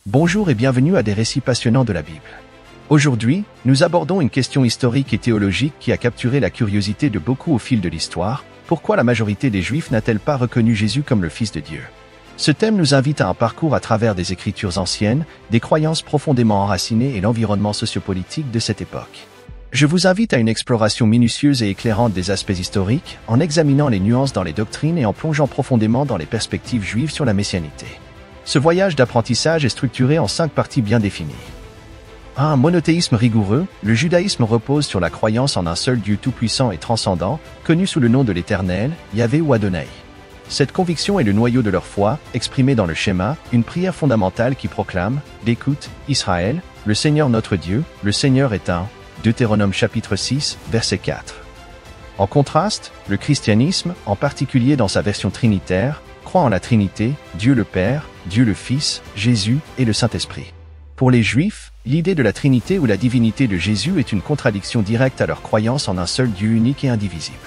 Bonjour et bienvenue à des récits passionnants de la Bible. Aujourd'hui, nous abordons une question historique et théologique qui a capturé la curiosité de beaucoup au fil de l'histoire. Pourquoi la majorité des Juifs n'a-t-elle pas reconnu Jésus comme le Fils de Dieu? Ce thème nous invite à un parcours à travers des écritures anciennes, des croyances profondément enracinées et l'environnement sociopolitique de cette époque. Je vous invite à une exploration minutieuse et éclairante des aspects historiques, en examinant les nuances dans les doctrines et en plongeant profondément dans les perspectives juives sur la messianité. Ce voyage d'apprentissage est structuré en 5 parties bien définies. 1. Monothéisme rigoureux. Le judaïsme repose sur la croyance en un seul Dieu tout-puissant et transcendant, connu sous le nom de l'Éternel, Yahvé ou Adonai. Cette conviction est le noyau de leur foi, exprimée dans le schéma, une prière fondamentale qui proclame « Écoute, Israël, le Seigneur notre Dieu, le Seigneur est un » Deutéronome chapitre 6, verset 4. En contraste, le christianisme, en particulier dans sa version trinitaire, croit en la Trinité, Dieu le Père, Dieu le Fils, Jésus et le Saint-Esprit. Pour les Juifs, l'idée de la Trinité ou la divinité de Jésus est une contradiction directe à leur croyance en un seul Dieu unique et indivisible.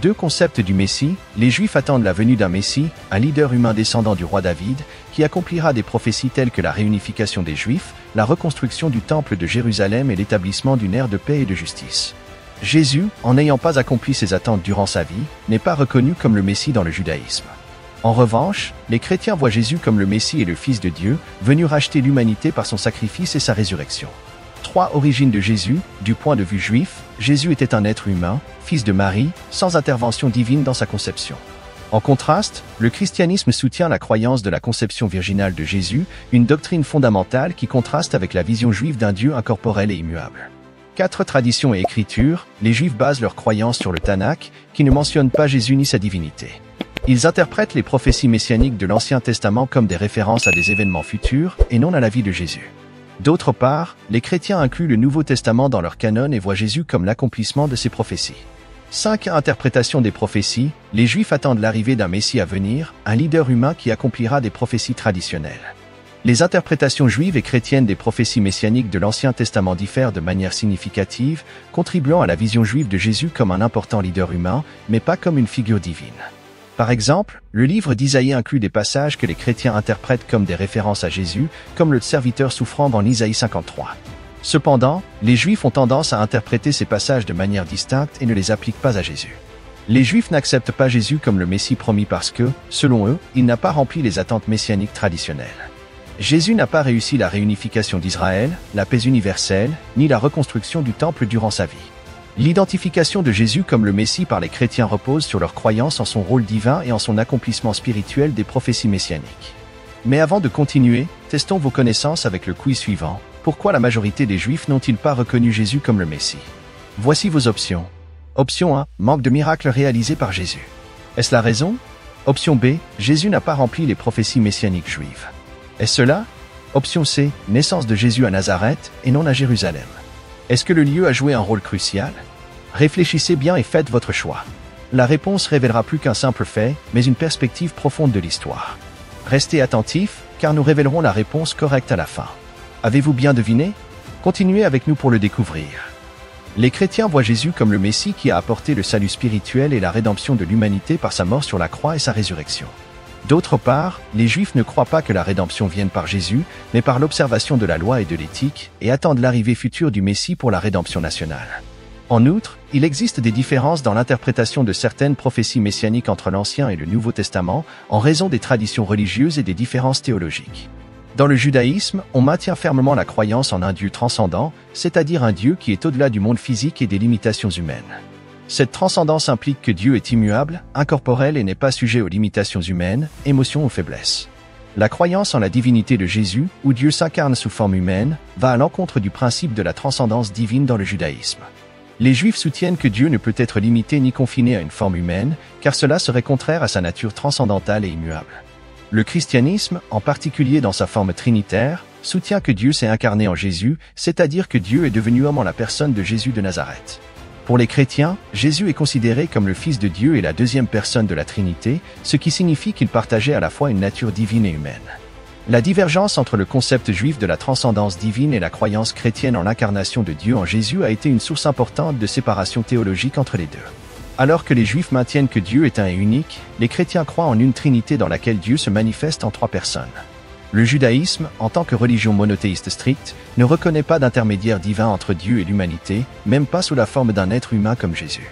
2. Concept du Messie. Les Juifs attendent la venue d'un Messie, un leader humain descendant du roi David, qui accomplira des prophéties telles que la réunification des Juifs, la reconstruction du Temple de Jérusalem et l'établissement d'une ère de paix et de justice. Jésus, en n'ayant pas accompli ses attentes durant sa vie, n'est pas reconnu comme le Messie dans le judaïsme. En revanche, les chrétiens voient Jésus comme le Messie et le Fils de Dieu, venu racheter l'humanité par son sacrifice et sa résurrection. 3. Origine de Jésus. Du point de vue juif, Jésus était un être humain, fils de Marie, sans intervention divine dans sa conception. En contraste, le christianisme soutient la croyance de la conception virginale de Jésus, une doctrine fondamentale qui contraste avec la vision juive d'un Dieu incorporel et immuable. 4. Tradition et écriture. Les Juifs basent leur croyance sur le Tanakh, qui ne mentionne pas Jésus ni sa divinité. Ils interprètent les prophéties messianiques de l'Ancien Testament comme des références à des événements futurs et non à la vie de Jésus. D'autre part, les chrétiens incluent le Nouveau Testament dans leur canon et voient Jésus comme l'accomplissement de ces prophéties. 5. Interprétation des prophéties. Les Juifs attendent l'arrivée d'un Messie à venir, un leader humain qui accomplira des prophéties traditionnelles. Les interprétations juives et chrétiennes des prophéties messianiques de l'Ancien Testament diffèrent de manière significative, contribuant à la vision juive de Jésus comme un important leader humain, mais pas comme une figure divine. Par exemple, le livre d'Isaïe inclut des passages que les chrétiens interprètent comme des références à Jésus, comme le serviteur souffrant dans Isaïe 53. Cependant, les Juifs ont tendance à interpréter ces passages de manière distincte et ne les appliquent pas à Jésus. Les Juifs n'acceptent pas Jésus comme le Messie promis parce que, selon eux, il n'a pas rempli les attentes messianiques traditionnelles. Jésus n'a pas réussi la réunification d'Israël, la paix universelle, ni la reconstruction du Temple durant sa vie. L'identification de Jésus comme le Messie par les chrétiens repose sur leur croyance en son rôle divin et en son accomplissement spirituel des prophéties messianiques. Mais avant de continuer, testons vos connaissances avec le quiz suivant. Pourquoi la majorité des Juifs n'ont-ils pas reconnu Jésus comme le Messie? Voici vos options. Option 1. Manque de miracles réalisés par Jésus. Est-ce la raison? Option B. Jésus n'a pas rempli les prophéties messianiques juives. Est-ce cela? Option C. Naissance de Jésus à Nazareth et non à Jérusalem. Est-ce que le lieu a joué un rôle crucial? Réfléchissez bien et faites votre choix. La réponse révélera plus qu'un simple fait, mais une perspective profonde de l'histoire. Restez attentifs, car nous révélerons la réponse correcte à la fin. Avez-vous bien deviné? Continuez avec nous pour le découvrir. Les chrétiens voient Jésus comme le Messie qui a apporté le salut spirituel et la rédemption de l'humanité par sa mort sur la croix et sa résurrection. D'autre part, les Juifs ne croient pas que la rédemption vienne par Jésus, mais par l'observation de la loi et de l'éthique, et attendent l'arrivée future du Messie pour la rédemption nationale. En outre, il existe des différences dans l'interprétation de certaines prophéties messianiques entre l'Ancien et le Nouveau Testament, en raison des traditions religieuses et des différences théologiques. Dans le judaïsme, on maintient fermement la croyance en un Dieu transcendant, c'est-à-dire un Dieu qui est au-delà du monde physique et des limitations humaines. Cette transcendance implique que Dieu est immuable, incorporel et n'est pas sujet aux limitations humaines, émotions ou faiblesses. La croyance en la divinité de Jésus, où Dieu s'incarne sous forme humaine, va à l'encontre du principe de la transcendance divine dans le judaïsme. Les Juifs soutiennent que Dieu ne peut être limité ni confiné à une forme humaine, car cela serait contraire à sa nature transcendantale et immuable. Le christianisme, en particulier dans sa forme trinitaire, soutient que Dieu s'est incarné en Jésus, c'est-à-dire que Dieu est devenu homme en la personne de Jésus de Nazareth. Pour les chrétiens, Jésus est considéré comme le Fils de Dieu et la deuxième personne de la Trinité, ce qui signifie qu'il partageait à la fois une nature divine et humaine. La divergence entre le concept juif de la transcendance divine et la croyance chrétienne en l'incarnation de Dieu en Jésus a été une source importante de séparation théologique entre les deux. Alors que les Juifs maintiennent que Dieu est un et unique, les chrétiens croient en une Trinité dans laquelle Dieu se manifeste en 3 personnes. Le judaïsme, en tant que religion monothéiste stricte, ne reconnaît pas d'intermédiaire divin entre Dieu et l'humanité, même pas sous la forme d'un être humain comme Jésus.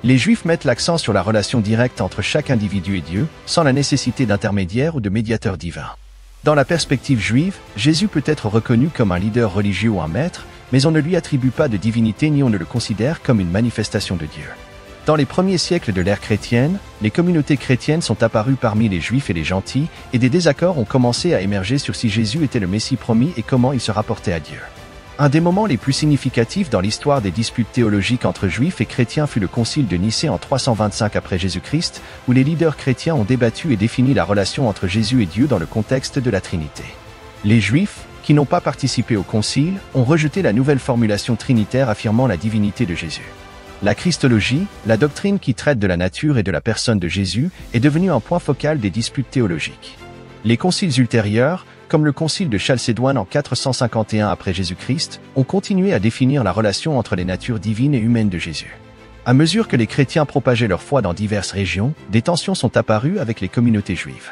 Les Juifs mettent l'accent sur la relation directe entre chaque individu et Dieu, sans la nécessité d'intermédiaire ou de médiateur divin. Dans la perspective juive, Jésus peut être reconnu comme un leader religieux ou un maître, mais on ne lui attribue pas de divinité ni on ne le considère comme une manifestation de Dieu. Dans les premiers siècles de l'ère chrétienne, les communautés chrétiennes sont apparues parmi les Juifs et les gentils, et des désaccords ont commencé à émerger sur si Jésus était le Messie promis et comment il se rapportait à Dieu. Un des moments les plus significatifs dans l'histoire des disputes théologiques entre Juifs et chrétiens fut le Concile de Nicée en 325 après Jésus-Christ, où les leaders chrétiens ont débattu et défini la relation entre Jésus et Dieu dans le contexte de la Trinité. Les Juifs, qui n'ont pas participé au Concile, ont rejeté la nouvelle formulation trinitaire affirmant la divinité de Jésus. La Christologie, la doctrine qui traite de la nature et de la personne de Jésus, est devenue un point focal des disputes théologiques. Les conciles ultérieurs, comme le concile de Chalcédoine en 451 après Jésus-Christ, ont continué à définir la relation entre les natures divines et humaines de Jésus. À mesure que les chrétiens propageaient leur foi dans diverses régions, des tensions sont apparues avec les communautés juives.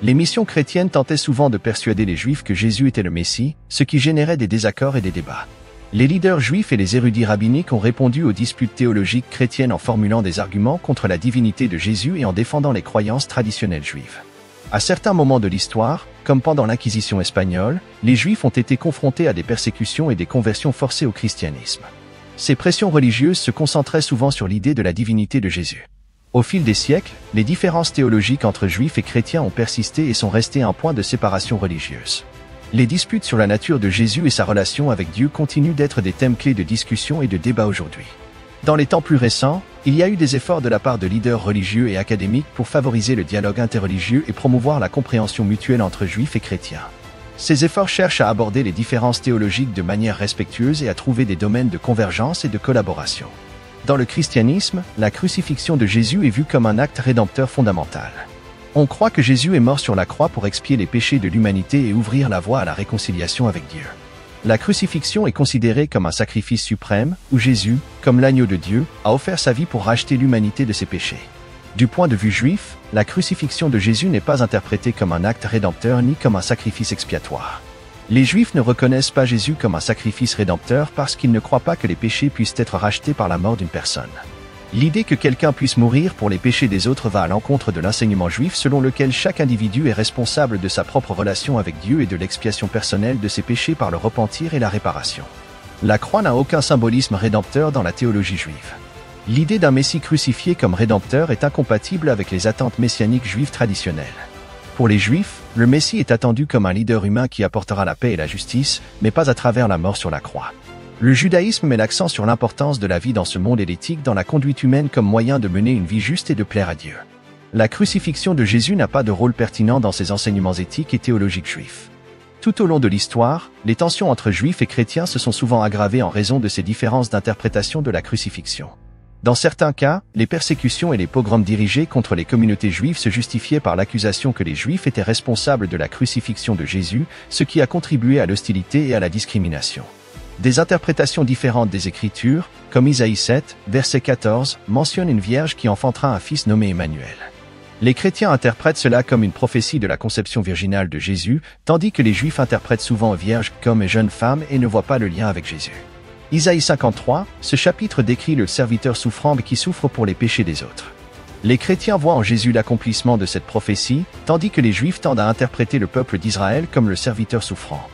Les missions chrétiennes tentaient souvent de persuader les Juifs que Jésus était le Messie, ce qui générait des désaccords et des débats. Les leaders juifs et les érudits rabbiniques ont répondu aux disputes théologiques chrétiennes en formulant des arguments contre la divinité de Jésus et en défendant les croyances traditionnelles juives. À certains moments de l'histoire, comme pendant l'Inquisition espagnole, les Juifs ont été confrontés à des persécutions et des conversions forcées au christianisme. Ces pressions religieuses se concentraient souvent sur l'idée de la divinité de Jésus. Au fil des siècles, les différences théologiques entre Juifs et chrétiens ont persisté et sont restées un point de séparation religieuse. Les disputes sur la nature de Jésus et sa relation avec Dieu continuent d'être des thèmes clés de discussion et de débat aujourd'hui. Dans les temps plus récents, il y a eu des efforts de la part de leaders religieux et académiques pour favoriser le dialogue interreligieux et promouvoir la compréhension mutuelle entre Juifs et chrétiens. Ces efforts cherchent à aborder les différences théologiques de manière respectueuse et à trouver des domaines de convergence et de collaboration. Dans le christianisme, la crucifixion de Jésus est vue comme un acte rédempteur fondamental. On croit que Jésus est mort sur la croix pour expier les péchés de l'humanité et ouvrir la voie à la réconciliation avec Dieu. La crucifixion est considérée comme un sacrifice suprême, où Jésus, comme l'agneau de Dieu, a offert sa vie pour racheter l'humanité de ses péchés. Du point de vue juif, la crucifixion de Jésus n'est pas interprétée comme un acte rédempteur ni comme un sacrifice expiatoire. Les Juifs ne reconnaissent pas Jésus comme un sacrifice rédempteur parce qu'ils ne croient pas que les péchés puissent être rachetés par la mort d'une personne. L'idée que quelqu'un puisse mourir pour les péchés des autres va à l'encontre de l'enseignement juif selon lequel chaque individu est responsable de sa propre relation avec Dieu et de l'expiation personnelle de ses péchés par le repentir et la réparation. La croix n'a aucun symbolisme rédempteur dans la théologie juive. L'idée d'un Messie crucifié comme rédempteur est incompatible avec les attentes messianiques juives traditionnelles. Pour les Juifs, le Messie est attendu comme un leader humain qui apportera la paix et la justice, mais pas à travers la mort sur la croix. Le judaïsme met l'accent sur l'importance de la vie dans ce monde et l'éthique dans la conduite humaine comme moyen de mener une vie juste et de plaire à Dieu. La crucifixion de Jésus n'a pas de rôle pertinent dans ces enseignements éthiques et théologiques juifs. Tout au long de l'histoire, les tensions entre juifs et chrétiens se sont souvent aggravées en raison de ces différences d'interprétation de la crucifixion. Dans certains cas, les persécutions et les pogroms dirigés contre les communautés juives se justifiaient par l'accusation que les juifs étaient responsables de la crucifixion de Jésus, ce qui a contribué à l'hostilité et à la discrimination. Des interprétations différentes des Écritures, comme Isaïe 7, verset 14, mentionnent une vierge qui enfantera un fils nommé Emmanuel. Les chrétiens interprètent cela comme une prophétie de la conception virginale de Jésus, tandis que les Juifs interprètent souvent vierge comme jeune femme et ne voient pas le lien avec Jésus. Isaïe 53, ce chapitre décrit le serviteur souffrant qui souffre pour les péchés des autres. Les chrétiens voient en Jésus l'accomplissement de cette prophétie, tandis que les Juifs tendent à interpréter le peuple d'Israël comme le serviteur souffrant.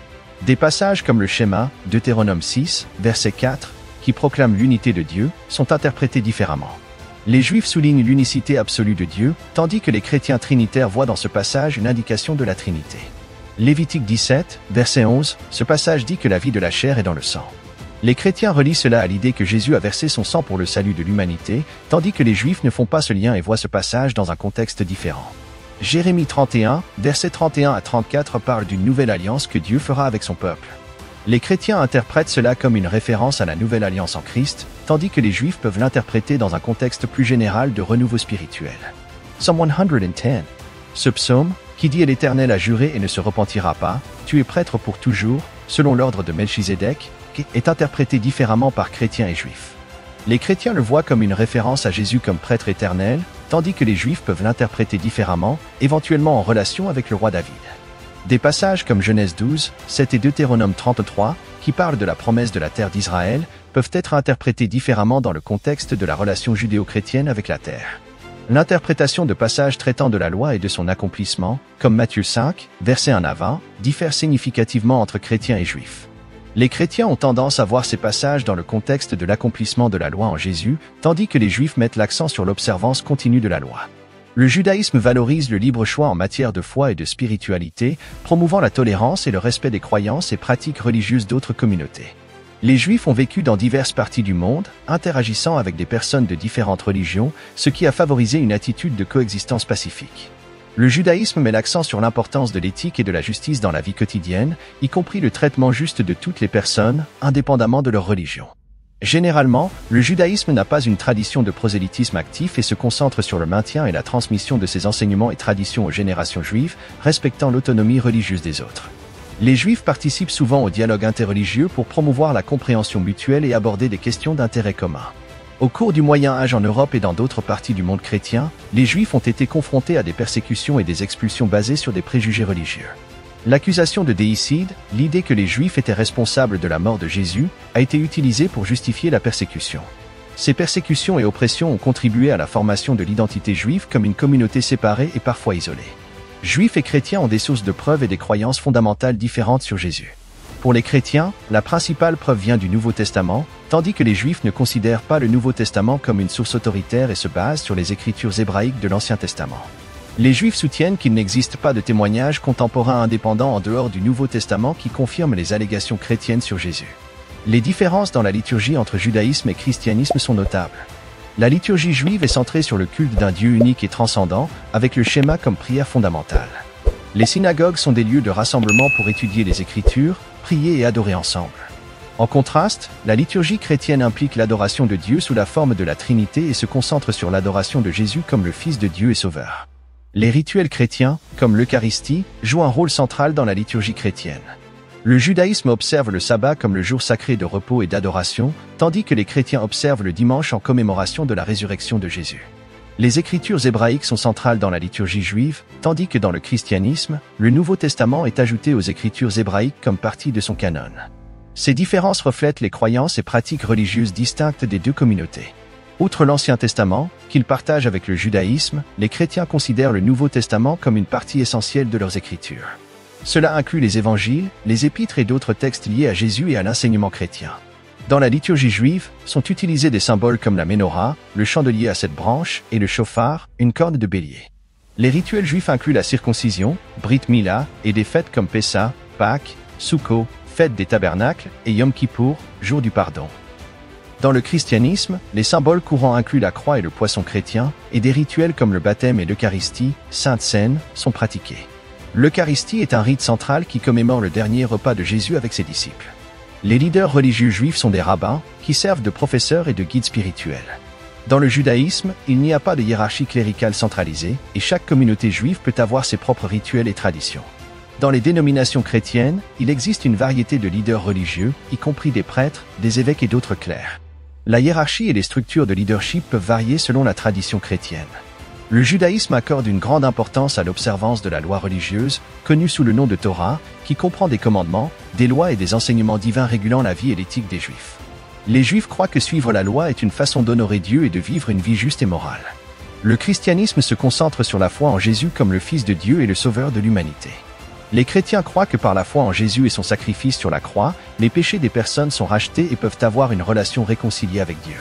Des passages comme le schéma, Deutéronome 6, verset 4, qui proclament l'unité de Dieu, sont interprétés différemment. Les Juifs soulignent l'unicité absolue de Dieu, tandis que les chrétiens trinitaires voient dans ce passage une indication de la Trinité. Lévitique 17, verset 11, ce passage dit que la vie de la chair est dans le sang. Les chrétiens relient cela à l'idée que Jésus a versé son sang pour le salut de l'humanité, tandis que les Juifs ne font pas ce lien et voient ce passage dans un contexte différent. Jérémie 31, versets 31 à 34 parle d'une nouvelle alliance que Dieu fera avec son peuple. Les chrétiens interprètent cela comme une référence à la nouvelle alliance en Christ, tandis que les Juifs peuvent l'interpréter dans un contexte plus général de renouveau spirituel. Psalm 110. Ce psaume, qui dit « Et l'Éternel a juré et ne se repentira pas, tu es prêtre pour toujours, selon l'ordre de Melchizedek », est interprété différemment par chrétiens et juifs. Les chrétiens le voient comme une référence à Jésus comme prêtre éternel, tandis que les Juifs peuvent l'interpréter différemment, éventuellement en relation avec le roi David. Des passages comme Genèse 12, 7 et Deutéronome 33, qui parlent de la promesse de la terre d'Israël, peuvent être interprétés différemment dans le contexte de la relation judéo-chrétienne avec la terre. L'interprétation de passages traitant de la loi et de son accomplissement, comme Matthieu 5, verset 1 à 20, diffère significativement entre chrétiens et juifs. Les chrétiens ont tendance à voir ces passages dans le contexte de l'accomplissement de la loi en Jésus, tandis que les juifs mettent l'accent sur l'observance continue de la loi. Le judaïsme valorise le libre choix en matière de foi et de spiritualité, promouvant la tolérance et le respect des croyances et pratiques religieuses d'autres communautés. Les Juifs ont vécu dans diverses parties du monde, interagissant avec des personnes de différentes religions, ce qui a favorisé une attitude de coexistence pacifique. Le judaïsme met l'accent sur l'importance de l'éthique et de la justice dans la vie quotidienne, y compris le traitement juste de toutes les personnes, indépendamment de leur religion. Généralement, le judaïsme n'a pas une tradition de prosélytisme actif et se concentre sur le maintien et la transmission de ses enseignements et traditions aux générations juives, respectant l'autonomie religieuse des autres. Les Juifs participent souvent au dialogue interreligieux pour promouvoir la compréhension mutuelle et aborder des questions d'intérêt commun. Au cours du Moyen Âge en Europe et dans d'autres parties du monde chrétien, les Juifs ont été confrontés à des persécutions et des expulsions basées sur des préjugés religieux. L'accusation de déicide, l'idée que les Juifs étaient responsables de la mort de Jésus, a été utilisée pour justifier la persécution. Ces persécutions et oppressions ont contribué à la formation de l'identité juive comme une communauté séparée et parfois isolée. Juifs et chrétiens ont des sources de preuves et des croyances fondamentales différentes sur Jésus. Pour les chrétiens, la principale preuve vient du Nouveau Testament, tandis que les Juifs ne considèrent pas le Nouveau Testament comme une source autoritaire et se basent sur les écritures hébraïques de l'Ancien Testament. Les Juifs soutiennent qu'il n'existe pas de témoignage contemporain indépendant en dehors du Nouveau Testament qui confirme les allégations chrétiennes sur Jésus. Les différences dans la liturgie entre judaïsme et christianisme sont notables. La liturgie juive est centrée sur le culte d'un Dieu unique et transcendant, avec le schéma comme prière fondamentale. Les synagogues sont des lieux de rassemblement pour étudier les Écritures, prier et adorer ensemble. En contraste, la liturgie chrétienne implique l'adoration de Dieu sous la forme de la Trinité et se concentre sur l'adoration de Jésus comme le Fils de Dieu et Sauveur. Les rituels chrétiens, comme l'Eucharistie, jouent un rôle central dans la liturgie chrétienne. Le judaïsme observe le sabbat comme le jour sacré de repos et d'adoration, tandis que les chrétiens observent le dimanche en commémoration de la résurrection de Jésus. Les écritures hébraïques sont centrales dans la liturgie juive, tandis que dans le christianisme, le Nouveau Testament est ajouté aux écritures hébraïques comme partie de son canon. Ces différences reflètent les croyances et pratiques religieuses distinctes des deux communautés. Outre l'Ancien Testament, qu'ils partagent avec le judaïsme, les chrétiens considèrent le Nouveau Testament comme une partie essentielle de leurs écritures. Cela inclut les évangiles, les épîtres et d'autres textes liés à Jésus et à l'enseignement chrétien. Dans la liturgie juive, sont utilisés des symboles comme la menorah, le chandelier à 7 branches, et le chauffard, une corne de bélier. Les rituels juifs incluent la circoncision, Brit Mila, et des fêtes comme Pessa, Pâques, Sukkot, fête des tabernacles, et Yom Kippour, jour du pardon. Dans le christianisme, les symboles courants incluent la croix et le poisson chrétien, et des rituels comme le baptême et l'Eucharistie, Sainte Seine, sont pratiqués. L'Eucharistie est un rite central qui commémore le dernier repas de Jésus avec ses disciples. Les leaders religieux juifs sont des rabbins, qui servent de professeurs et de guides spirituels. Dans le judaïsme, il n'y a pas de hiérarchie cléricale centralisée, et chaque communauté juive peut avoir ses propres rituels et traditions. Dans les dénominations chrétiennes, il existe une variété de leaders religieux, y compris des prêtres, des évêques et d'autres clercs. La hiérarchie et les structures de leadership peuvent varier selon la tradition chrétienne. Le judaïsme accorde une grande importance à l'observance de la loi religieuse, connue sous le nom de Torah, qui comprend des commandements, des lois et des enseignements divins régulant la vie et l'éthique des Juifs. Les Juifs croient que suivre la loi est une façon d'honorer Dieu et de vivre une vie juste et morale. Le christianisme se concentre sur la foi en Jésus comme le Fils de Dieu et le Sauveur de l'humanité. Les chrétiens croient que par la foi en Jésus et son sacrifice sur la croix, les péchés des personnes sont rachetés et peuvent avoir une relation réconciliée avec Dieu.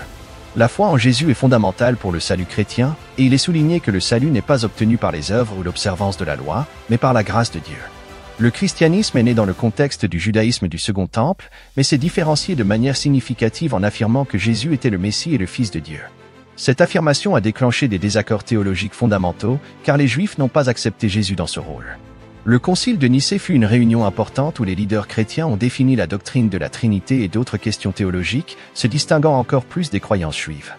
La foi en Jésus est fondamentale pour le salut chrétien, et il est souligné que le salut n'est pas obtenu par les œuvres ou l'observance de la loi, mais par la grâce de Dieu. Le christianisme est né dans le contexte du judaïsme du Second Temple, mais s'est différencié de manière significative en affirmant que Jésus était le Messie et le Fils de Dieu. Cette affirmation a déclenché des désaccords théologiques fondamentaux, car les Juifs n'ont pas accepté Jésus dans ce rôle. Le Concile de Nicée fut une réunion importante où les leaders chrétiens ont défini la doctrine de la Trinité et d'autres questions théologiques, se distinguant encore plus des croyances juives.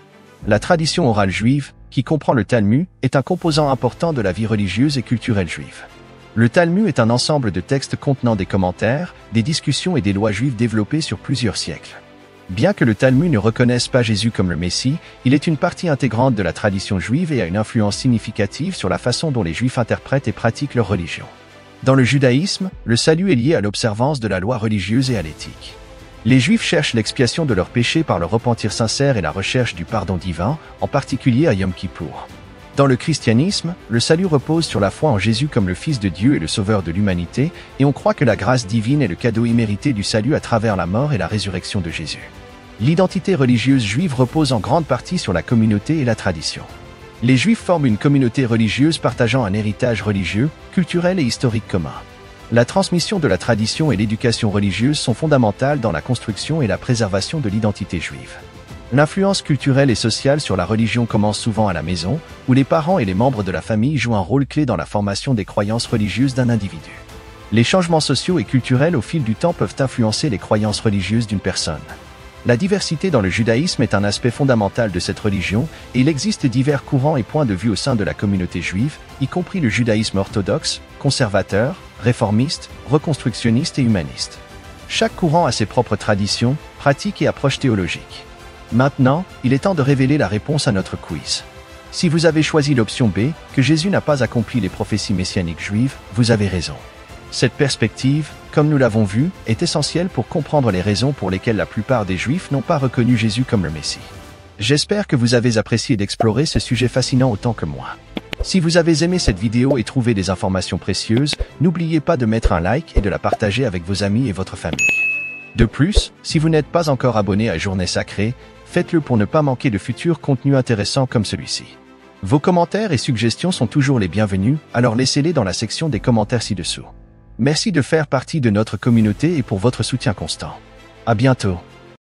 La tradition orale juive, qui comprend le Talmud, est un composant important de la vie religieuse et culturelle juive. Le Talmud est un ensemble de textes contenant des commentaires, des discussions et des lois juives développées sur plusieurs siècles. Bien que le Talmud ne reconnaisse pas Jésus comme le Messie, il est une partie intégrante de la tradition juive et a une influence significative sur la façon dont les Juifs interprètent et pratiquent leur religion. Dans le judaïsme, le salut est lié à l'observance de la loi religieuse et à l'éthique. Les Juifs cherchent l'expiation de leurs péchés par le repentir sincère et la recherche du pardon divin, en particulier à Yom Kippour. Dans le christianisme, le salut repose sur la foi en Jésus comme le Fils de Dieu et le Sauveur de l'humanité, et on croit que la grâce divine est le cadeau immérité du salut à travers la mort et la résurrection de Jésus. L'identité religieuse juive repose en grande partie sur la communauté et la tradition. Les Juifs forment une communauté religieuse partageant un héritage religieux, culturel et historique commun. La transmission de la tradition et l'éducation religieuse sont fondamentales dans la construction et la préservation de l'identité juive. L'influence culturelle et sociale sur la religion commence souvent à la maison, où les parents et les membres de la famille jouent un rôle clé dans la formation des croyances religieuses d'un individu. Les changements sociaux et culturels au fil du temps peuvent influencer les croyances religieuses d'une personne. La diversité dans le judaïsme est un aspect fondamental de cette religion, et il existe divers courants et points de vue au sein de la communauté juive, y compris le judaïsme orthodoxe, conservateur, réformiste, reconstructionniste et humaniste. Chaque courant a ses propres traditions, pratiques et approches théologiques. Maintenant, il est temps de révéler la réponse à notre quiz. Si vous avez choisi l'option B, que Jésus n'a pas accompli les prophéties messianiques juives, vous avez raison. Cette perspective, comme nous l'avons vu, est essentielle pour comprendre les raisons pour lesquelles la plupart des Juifs n'ont pas reconnu Jésus comme le Messie. J'espère que vous avez apprécié d'explorer ce sujet fascinant autant que moi. Si vous avez aimé cette vidéo et trouvé des informations précieuses, n'oubliez pas de mettre un like et de la partager avec vos amis et votre famille. De plus, si vous n'êtes pas encore abonné à Journée Sacrée, faites-le pour ne pas manquer de futurs contenus intéressants comme celui-ci. Vos commentaires et suggestions sont toujours les bienvenus, alors laissez-les dans la section des commentaires ci-dessous. Merci de faire partie de notre communauté et pour votre soutien constant. À bientôt.